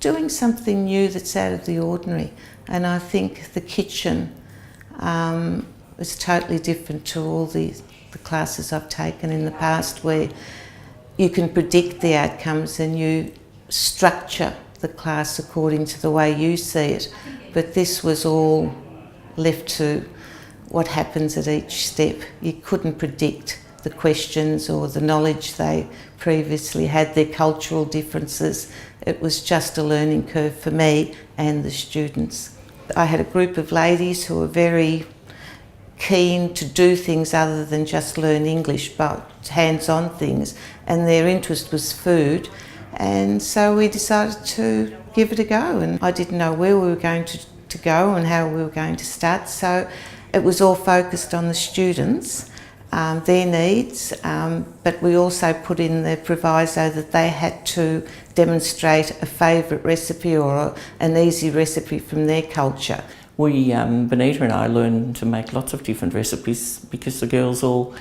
doing something new that's out of the ordinary. And I think the kitchen is totally different to all the classes I've taken in the past, where you can predict the outcomes and you structure the class according to the way you see it. But this was all left to what happens at each step. You couldn't predict the questions or the knowledge they previously had, their cultural differences. It was just a learning curve for me and the students. I had a group of ladies who were very keen to do things other than just learn English, but hands-on things, and their interest was food. And so we decided to give it a go, and I didn't know where we were going to go and how we were going to start, so it was all focused on the students, their needs, but we also put in the proviso that they had to demonstrate a favourite recipe or an easy recipe from their culture. Benita and I learned to make lots of different recipes because the girls all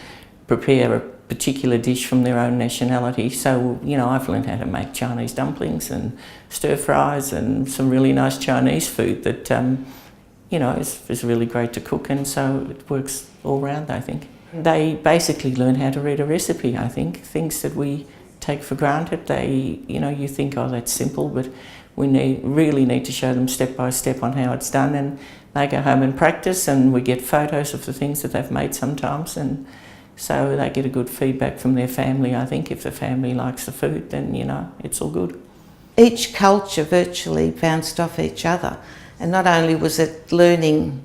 prepare a particular dish from their own nationality. So, I've learned how to make Chinese dumplings and stir fries and some really nice Chinese food that, is really great to cook, and so it works all round, I think. They basically learn how to read a recipe, I think. Things that we take for granted, you think, oh, that's simple, but we really need to show them step by step on how it's done, and they go home and practice, and we get photos of the things that they've made sometimes, and so they get a good feedback from their family. I think if the family likes the food, then, it's all good. Each culture virtually bounced off each other, and not only was it learning,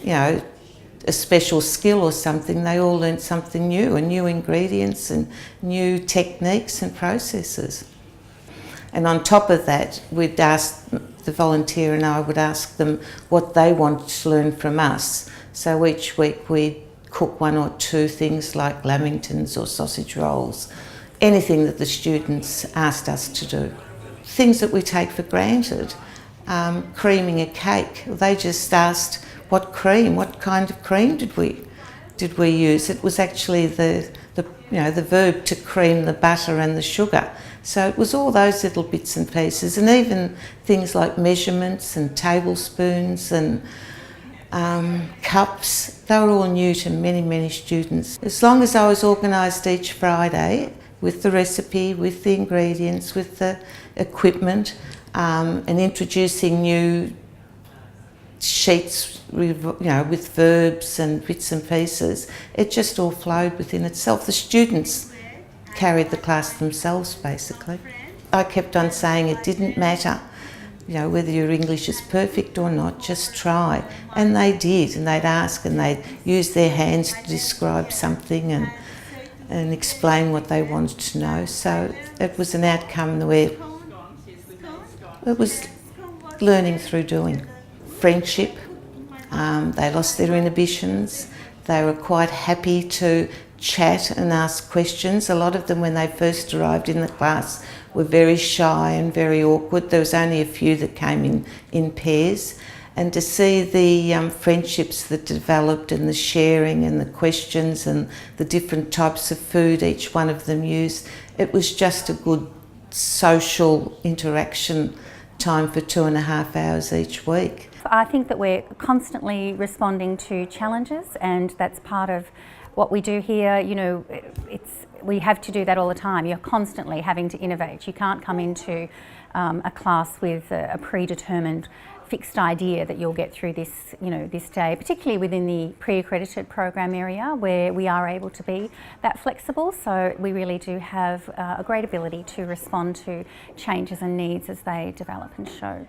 a special skill or something, they all learned something new, and new ingredients and new techniques and processes. And on top of that, we'd ask, the volunteer and I would ask them what they wanted to learn from us. So each week we'd cook one or two things like lamingtons or sausage rolls, anything that the students asked us to do. Things that we take for granted, creaming a cake. They just asked what kind of cream did we use. It was actually the verb to cream the butter and the sugar. So it was all those little bits and pieces, and even things like measurements and tablespoons and cups. They were all new to many, many students. As long as I was organised each Friday with the recipe, with the ingredients, with the equipment, and introducing new sheets, with verbs and bits and pieces, it just all flowed within itself. The students carried the class themselves, basically. I kept on saying it didn't matter, whether your English is perfect or not, just try. And they did, and they'd ask, and they'd use their hands to describe something and explain what they wanted to know. So it was an outcome where it was learning through doing. Friendship, they lost their inhibitions, they were quite happy to chat and ask questions. A lot of them, when they first arrived in the class, were very shy and very awkward. There was only a few that came in pairs. And to see the friendships that developed, and the sharing and the questions and the different types of food each one of them used, it was just a good social interaction time for 2.5 hours each week. I think that we're constantly responding to challenges, and that's part of what we do here. We have to do that all the time. You're constantly having to innovate. You can't come into a class with a predetermined fixed idea that you'll get through this, this day, particularly within the pre-accredited program area where we are able to be that flexible. So we really do have a great ability to respond to changes and needs as they develop and show.